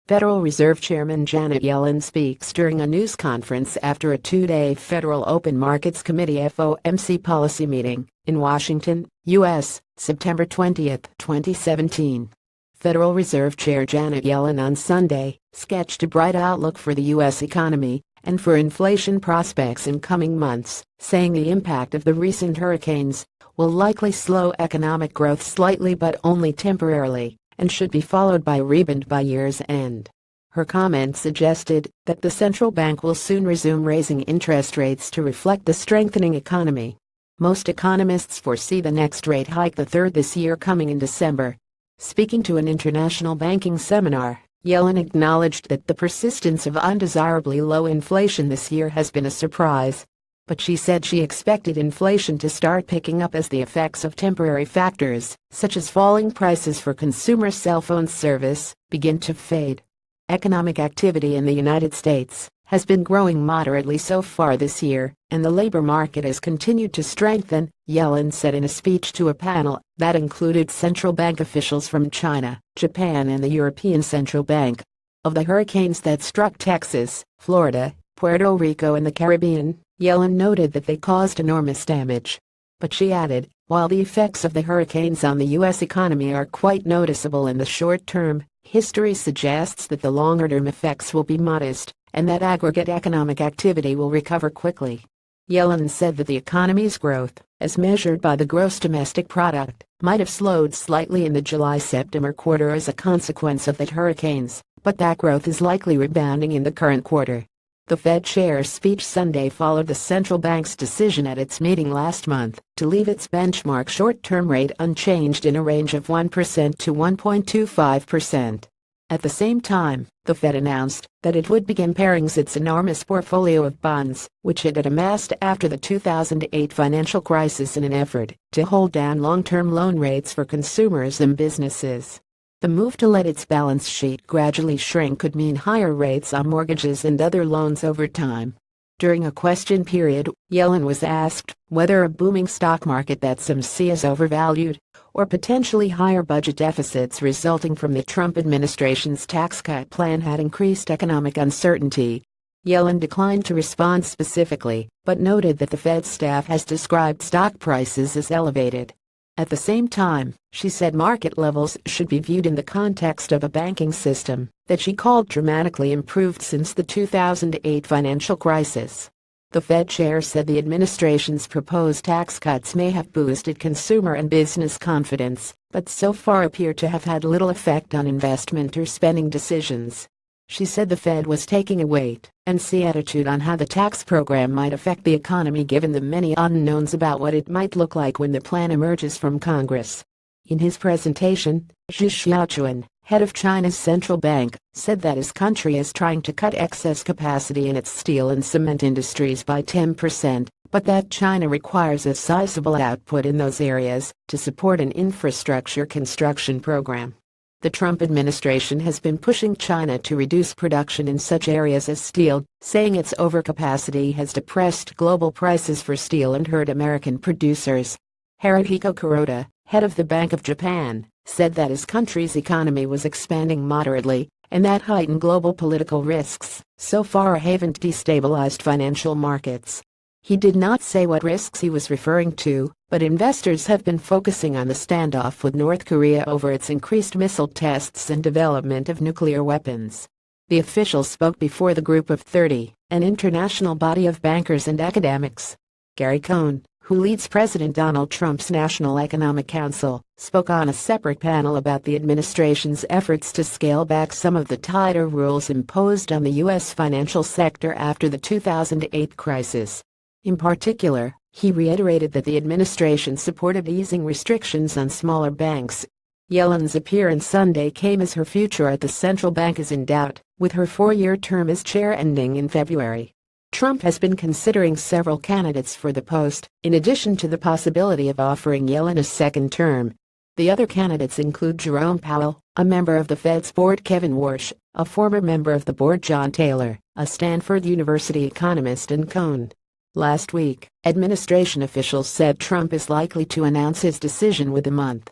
Federal Reserve Chairman Janet Yellen speaks during a news conference after a two-day Federal Open Markets Committee FOMC policy meeting in Washington, U.S., September 20, 2017. Federal Reserve Chair Janet Yellen on Sunday sketched a bright outlook for the U.S. economy and for inflation prospects in coming months, saying the impact of the recent hurricanes will likely slow economic growth slightly but only temporarily, and should be followed by a rebound by year's end. Her comments suggested that the central bank will soon resume raising interest rates to reflect the strengthening economy. Most economists foresee the next rate hike, the third this year, coming in December. Speaking to an international banking seminar, Yellen acknowledged that the persistence of undesirably low inflation this year has been a surprise, but she said she expected inflation to start picking up as the effects of temporary factors, such as falling prices for consumer cell phone service, begin to fade. Economic activity in the United States has been growing moderately so far this year, and the labor market has continued to strengthen, Yellen said in a speech to a panel that included central bank officials from China, Japan, and the European Central Bank. Of the hurricanes that struck Texas, Florida, Puerto Rico, and the Caribbean, Yellen noted that they caused enormous damage. But she added, while the effects of the hurricanes on the U.S. economy are quite noticeable in the short term, history suggests that the longer-term effects will be modest, and that aggregate economic activity will recover quickly. Yellen said that the economy's growth, as measured by the gross domestic product, might have slowed slightly in the July-September quarter as a consequence of the hurricanes, but that growth is likely rebounding in the current quarter. The Fed chair's speech Sunday followed the central bank's decision at its meeting last month to leave its benchmark short-term rate unchanged in a range of 1% to 1.25%. At the same time, the Fed announced that it would begin paring its enormous portfolio of bonds, which it had amassed after the 2008 financial crisis, in an effort to hold down long-term loan rates for consumers and businesses. The move to let its balance sheet gradually shrink could mean higher rates on mortgages and other loans over time. During a question period, Yellen was asked whether a booming stock market that some see as overvalued, or potentially higher budget deficits resulting from the Trump administration's tax cut plan had increased economic uncertainty. Yellen declined to respond specifically, but noted that the Fed staff has described stock prices as elevated. At the same time, she said market levels should be viewed in the context of a banking system that she called dramatically improved since the 2008 financial crisis. The Fed chair said the administration's proposed tax cuts may have boosted consumer and business confidence, but so far appear to have had little effect on investment or spending decisions. She said the Fed was taking a wait-and-see attitude on how the tax program might affect the economy, given the many unknowns about what it might look like when the plan emerges from Congress. In his presentation, Zhu Xiaochuan, head of China's central bank, said that his country is trying to cut excess capacity in its steel and cement industries by 10%, but that China requires a sizable output in those areas to support an infrastructure construction program. The Trump administration has been pushing China to reduce production in such areas as steel, saying its overcapacity has depressed global prices for steel and hurt American producers. Haruhiko Kuroda, head of the Bank of Japan, said that his country's economy was expanding moderately, and that heightened global political risks so far haven't destabilized financial markets. He did not say what risks he was referring to, but investors have been focusing on the standoff with North Korea over its increased missile tests and development of nuclear weapons. The official spoke before the Group of 30, an international body of bankers and academics. Gary Cohn, who leads President Donald Trump's National Economic Council, spoke on a separate panel about the administration's efforts to scale back some of the tighter rules imposed on the U.S. financial sector after the 2008 crisis. In particular, he reiterated that the administration supported easing restrictions on smaller banks. Yellen's appearance Sunday came as her future at the central bank is in doubt, with her four-year term as chair ending in February. Trump has been considering several candidates for the post, in addition to the possibility of offering Yellen a second term. The other candidates include Jerome Powell, a member of the Fed's board, Kevin Warsh, a former member of the board, John Taylor, a Stanford University economist, and Cohn. Last week, administration officials said Trump is likely to announce his decision within a month.